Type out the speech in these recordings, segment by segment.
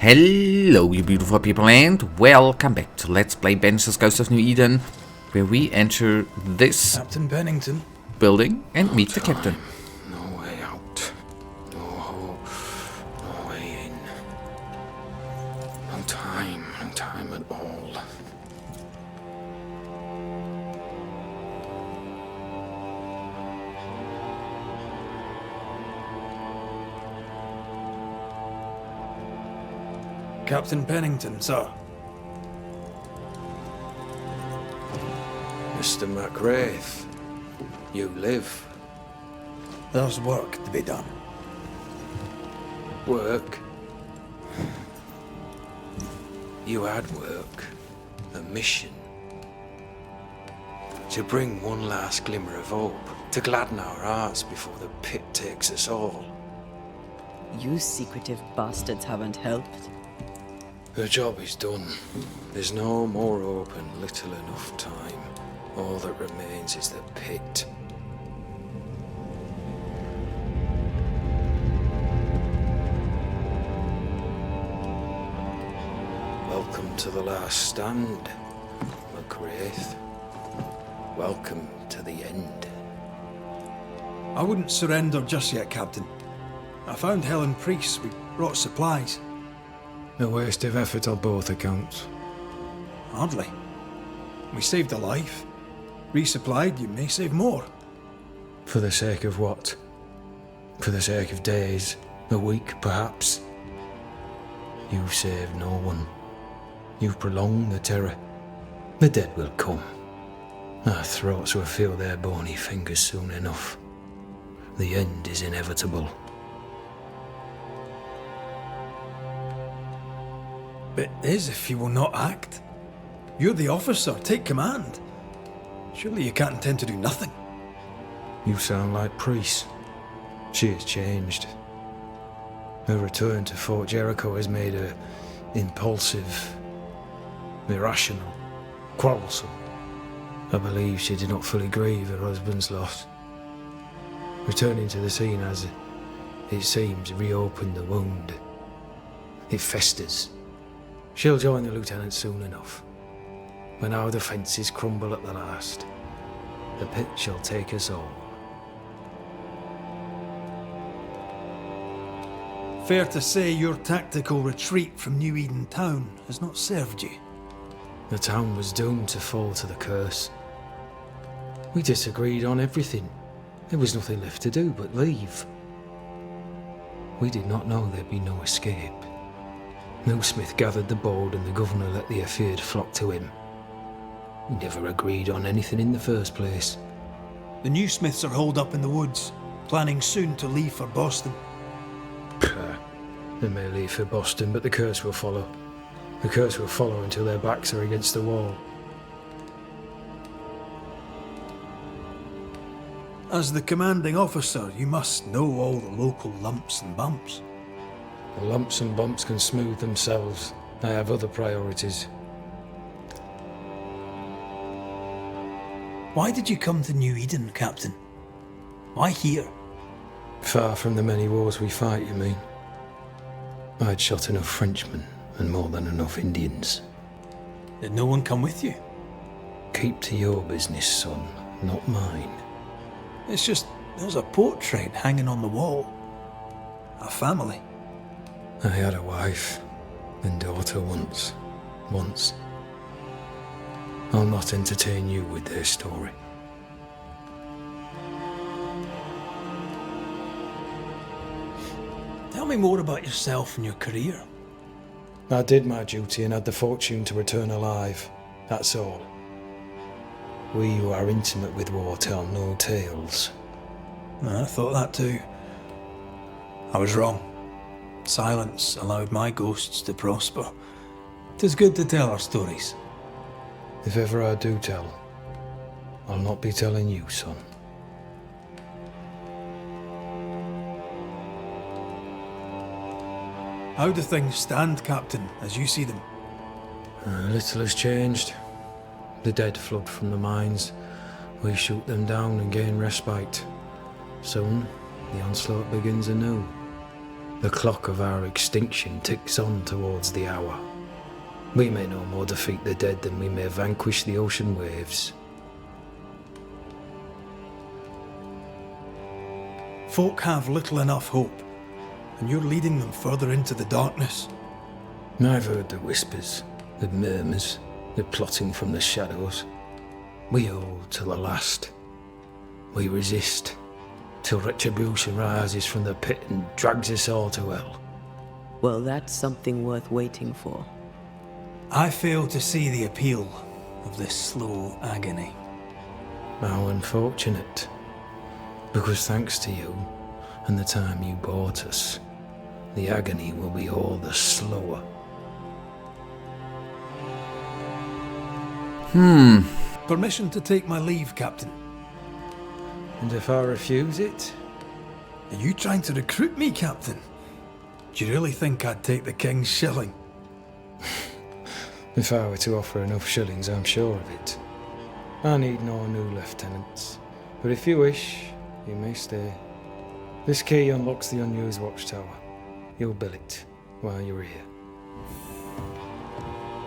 Hello you beautiful people and welcome back to Let's Play Banishers Ghost of New Eden, where we enter this Captain Pennington building and meet the captain. No way out. No hope. No way in. No time at all. Captain Pennington, sir. Mr. McWraith, you live. There's work to be done. Work? You had work. A mission. To bring one last glimmer of hope. To gladden our hearts before the pit takes us all. You secretive bastards haven't helped. The job is done. There's no more hope and little enough time. All that remains is the pit. Welcome to the last stand, McWraith. Welcome to the end. I wouldn't surrender just yet, Captain. I found Helen Priest. We brought supplies. A waste of effort on both accounts. Hardly. We saved a life. Resupplied, you may save more. For the sake of what? For the sake of days, a week perhaps? You've saved no one. You've prolonged the terror. The dead will come. Our throats will feel their bony fingers soon enough. The end is inevitable. It is if you will not act. You're the officer, take command. Surely you can't intend to do nothing. You sound like Priest. She has changed. Her return to Fort Jericho has made her impulsive, irrational, quarrelsome. I believe she did not fully grieve her husband's loss. Returning to the scene has, it seems, reopened the wound. It festers. She'll join the lieutenant soon enough. When our defences crumble at the last, the pit shall take us all. Fair to say your tactical retreat from New Eden town has not served you. The town was doomed to fall to the curse. We disagreed on everything. There was nothing left to do but leave. We did not know there'd be no escape. Smith gathered the board and the governor let the affair flock to him. We never agreed on anything in the first place. The new Smiths are holed up in the woods, planning soon to leave for Boston. They may leave for Boston, but the curse will follow. The curse will follow until their backs are against the wall. As the commanding officer, you must know all the local lumps and bumps. The lumps and bumps can smooth themselves. I have other priorities. Why did you come to New Eden, Captain? Why here? Far from the many wars we fight, you mean? I'd shot enough Frenchmen and more than enough Indians. Did no one come with you? Keep to your business, son, not mine. It's just, there's a portrait hanging on the wall. A family. I had a wife and daughter once. I'll not entertain you with their story. Tell me more about yourself and your career. I did my duty and had the fortune to return alive. That's all. We who are intimate with war tell no tales. I thought that too. I was wrong. Silence allowed my ghosts to prosper. 'Tis good to tell our stories. If ever I do tell, I'll not be telling you, son. How do things stand, Captain, as you see them? Little has changed. The dead flood from the mines. We shoot them down and gain respite. Soon, the onslaught begins anew. The clock of our extinction ticks on towards the hour. We may no more defeat the dead than we may vanquish the ocean waves. Folk have little enough hope, and you're leading them further into the darkness. I've heard the whispers, the murmurs, the plotting from the shadows. We hold till the last. We resist, till retribution rises from the pit and drags us all to hell. Well, that's something worth waiting for. I fail to see the appeal of this slow agony. How unfortunate. Because thanks to you, and the time you bought us, the agony will be all the slower. Permission to take my leave, Captain. And if I refuse it? Are you trying to recruit me, Captain? Do you really think I'd take the King's shilling? If I were to offer enough shillings, I'm sure of it. I need no new lieutenants. But if you wish, you may stay. This key unlocks the unused watchtower. You'll bill it while you're here.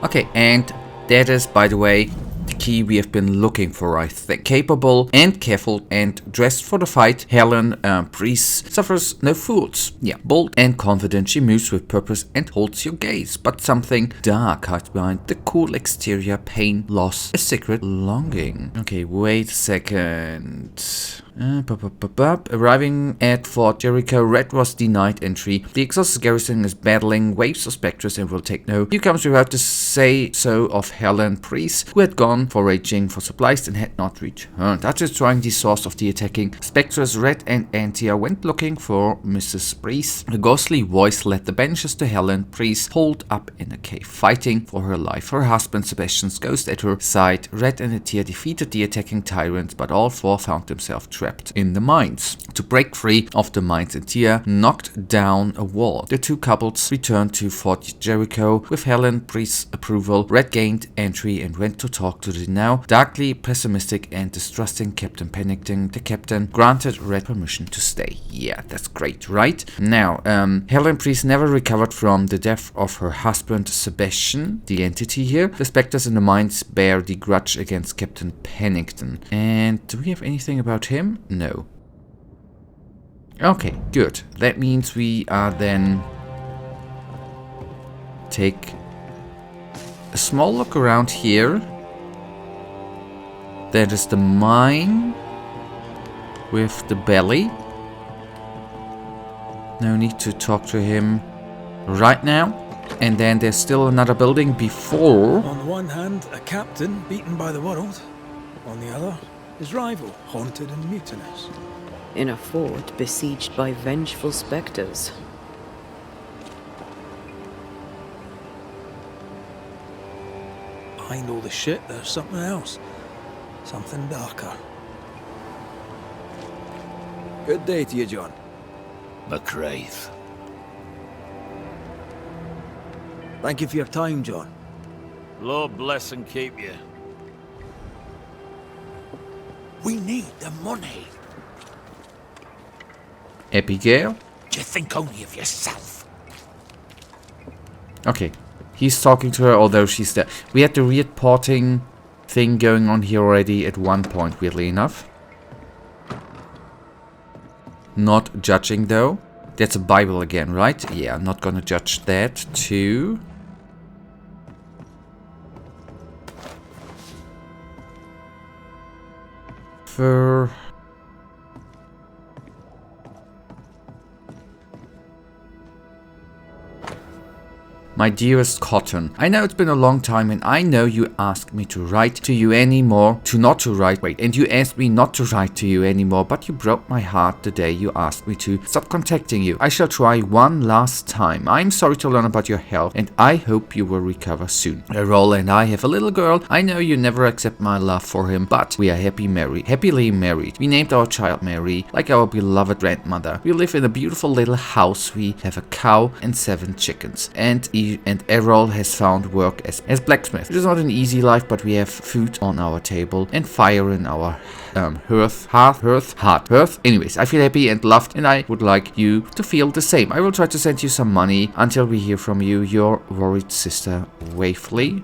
Okay, and that is, by the way, the key we have been looking for, I think. Capable and careful and dressed for the fight, Helen Priest suffers no fools. Yeah, bold and confident, she moves with purpose and holds your gaze. But something dark hides behind the cool exterior, pain, loss, a secret longing. Okay, wait a second. Arriving at Fort Jericho, Red was denied entry. The exhausted garrison is battling waves of spectres and will take no newcomers without to say so of Helen Priest, who had gone foraging for supplies and had not returned. After destroying the source of the attacking spectres, Red and Antia went looking for Mrs. Priest. A ghostly voice led the Banishers to Helen Priest, holed up in a cave, fighting for her life. Her husband Sebastian's ghost at her side. Red and Antia defeated the attacking tyrants, but all four found themselves trapped in the mines. To break free of the mines, Antia knocked down a wall. The two couples returned to Fort Jericho. With Helen Priest's approval, Red gained entry and went to talk to the now darkly pessimistic and distrusting Captain Pennington. The captain granted Red permission to stay. Yeah, that's great, right? Now, Helen Priest never recovered from the death of her husband Sebastian, the entity here. The specters in the mines bear the grudge against Captain Pennington. And do we have anything about him? No. Okay, good. That means we are then take a small look around here. That is the mine with the belly. No need to talk to him right now. And then there's still another building before. On the one hand, a captain beaten by the world. On the other, his rival, haunted and mutinous. In a fort besieged by vengeful specters. Behind all the shit, there's something else. Something darker. Good day to you, John. McCraith. Thank you for your time, John. Lord bless and keep you. We need the money. Abigail? Do you think only of yourself? Okay. He's talking to her, although she's there. We had the reporting thing going on here already at one point, weirdly enough. Not judging, though. That's a Bible again, right? Yeah, I'm not gonna judge that, too. For... My dearest Cotton, I know it's been a long time and I know you asked me to write to you anymore, and you asked me not to write to you anymore, but you broke my heart the day you asked me to stop contacting you. I shall try one last time. I'm sorry to learn about your health and I hope you will recover soon. Errol and I have a little girl. I know you never accept my love for him, but we are happily married. We named our child Mary, like our beloved grandmother. We live in a beautiful little house. We have a cow and 7 chickens, and even and Errol has found work as blacksmith. It is not an easy life, but we have food on our table and fire in our hearth. Anyways, I feel happy and loved, and I would like you to feel the same. I will try to send you some money until we hear from you. Your worried sister, Waverley.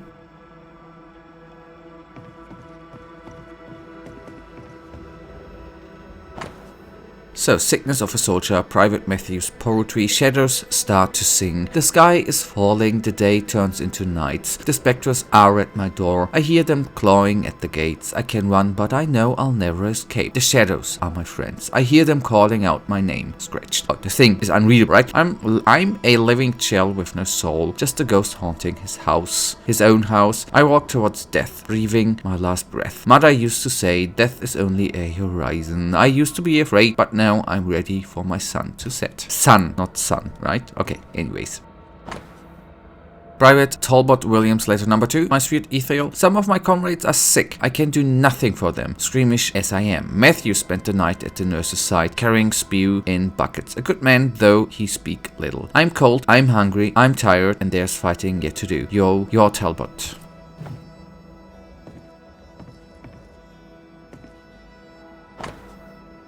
So, Sickness of a Soldier, Private Matthews, Poetry, shadows start to sing. The sky is falling, the day turns into night. The spectres are at my door. I hear them clawing at the gates. I can run, but I know I'll never escape. The shadows are my friends. I hear them calling out my name, scratched. Oh, the thing is unreadable, right? I'm a living shell with no soul, just a ghost haunting his house, his own house. I walk towards death, breathing my last breath. Mother used to say, death is only a horizon. I used to be afraid, but now I'm ready for my sun to set. Sun, not sun, right? Okay, anyways. Private Talbot Williams, letter number 2. My sweet Ethael, some of my comrades are sick. I can do nothing for them, squeamish as I am. Matthew spent the night at the nurse's side, carrying spew in buckets. A good man, though he speak little. I'm cold, I'm hungry, I'm tired, and there's fighting yet to do. Your Talbot.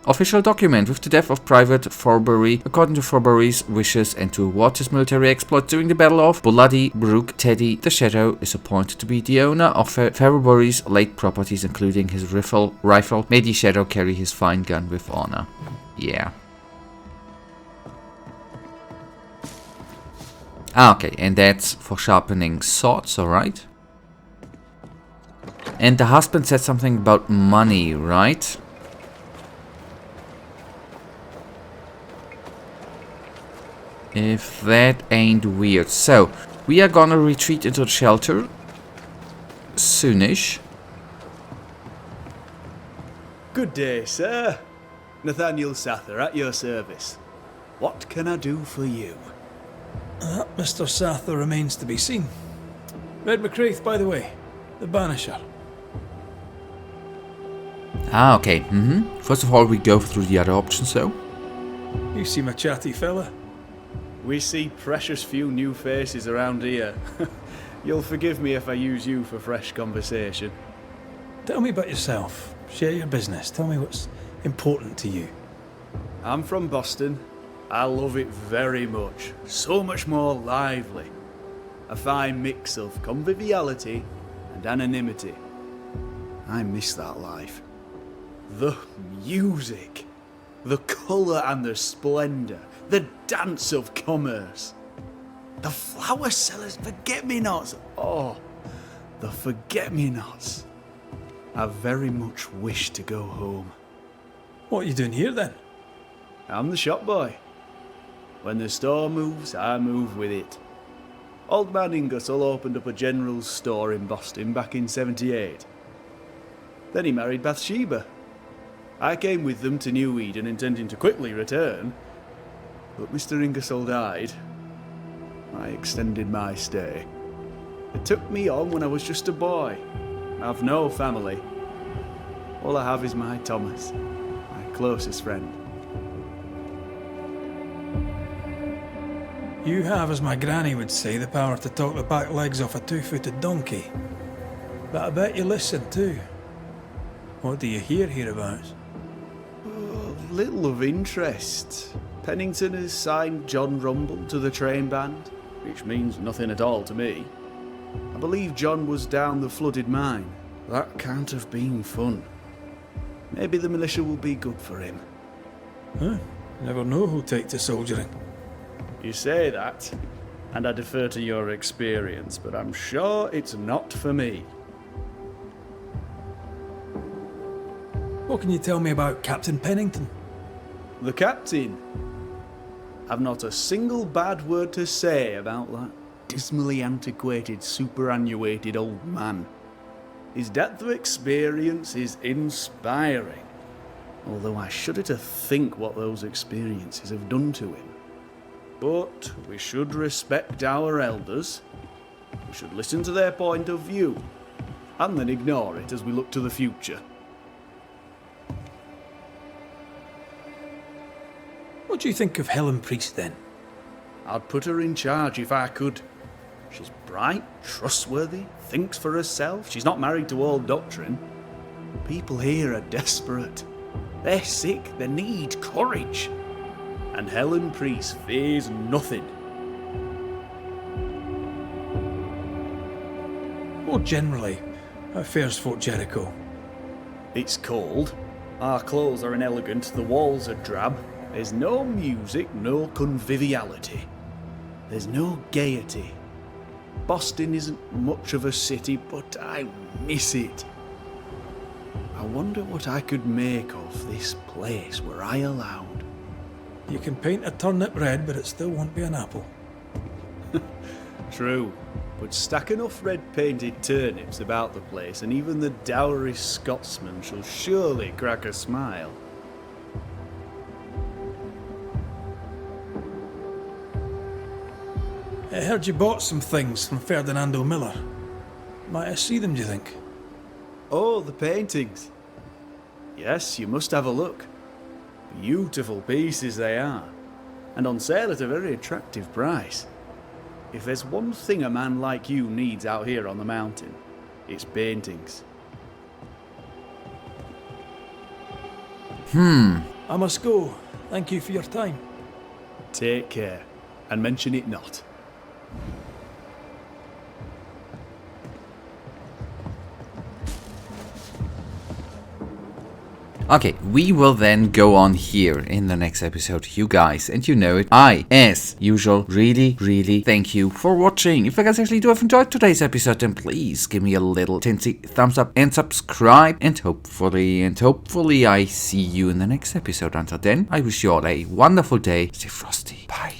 Official document with the death of Private Forbury, according to Forbury's wishes and to Waters' military exploits during the Battle of Bloody Brook, Teddy the Shadow is appointed to be the owner of Forbury's late properties, including his rifle. May the Shadow carry his fine gun with honor. Yeah. Okay, and that's for sharpening swords, alright? And the husband said something about money, right? If that ain't weird. So, we are gonna retreat into the shelter soonish. Good day, sir. Nathaniel Sather at your service. What can I do for you? That Mr. Sather remains to be seen. Red McCraith, by the way. The Banisher. Ah, okay. First of all, we go through the other options, though. You seem a chatty fella. We see precious few new faces around here. You'll forgive me if I use you for fresh conversation. Tell me about yourself. Share your business. Tell me what's important to you. I'm from Boston. I love it very much. So much more lively. A fine mix of conviviality and anonymity. I miss that life. The music. The colour and the splendour. The dance of commerce. The flower sellers' forget-me-nots. Oh, the forget-me-nots. I very much wish to go home. What are you doing here then? I'm the shop boy. When the store moves, I move with it. Old man Ingersoll opened up a general store in Boston back in '78. Then he married Bathsheba. I came with them to New Eden intending to quickly return, but Mr. Ingersoll died. I extended my stay. It took me on when I was just a boy. I've no family. All I have is my Thomas, my closest friend. You have, as my granny would say, the power to talk the back legs off a two-footed donkey. But I bet you listen too. What do you hear hereabouts? Little of interest. Pennington has signed John Rumble to the train band, which means nothing at all to me. I believe John was down the flooded mine. That can't have been fun. Maybe the militia will be good for him. Huh? You never know who'll take to soldiering. You say that, and I defer to your experience, but I'm sure it's not for me. What can you tell me about Captain Pennington? The captain? I've not a single bad word to say about that dismally antiquated, superannuated old man. His depth of experience is inspiring, although I shudder to think what those experiences have done to him. But we should respect our elders. We should listen to their point of view, and then ignore it as we look to the future. What do you think of Helen Priest then? I'd put her in charge if I could. She's bright, trustworthy, thinks for herself. She's not married to old doctrine. People here are desperate. They're sick, they need courage. And Helen Priest fears nothing. More generally, how fares Fort Jericho? It's cold. Our clothes are inelegant, the walls are drab. There's no music, no conviviality. There's no gaiety. Boston isn't much of a city, but I miss it. I wonder what I could make of this place were I allowed. You can paint a turnip red, but it still won't be an apple. True, but stack enough red-painted turnips about the place and even the dourest Scotsman shall surely crack a smile. I heard you bought some things from Ferdinando Miller. Might I see them, do you think? Oh, the paintings. Yes, you must have a look. Beautiful pieces they are, and on sale at a very attractive price. If there's one thing a man like you needs out here on the mountain, it's paintings. I must go. Thank you for your time. Take care, and mention it not. Okay, we will then go on here in the next episode, you guys, and you know it. I, as usual, really thank you for watching. If you guys actually do have enjoyed today's episode, then please give me a little tinsy thumbs up and subscribe. And hopefully I see you in the next episode. Until then, I wish you all a wonderful day. Stay frosty. Bye.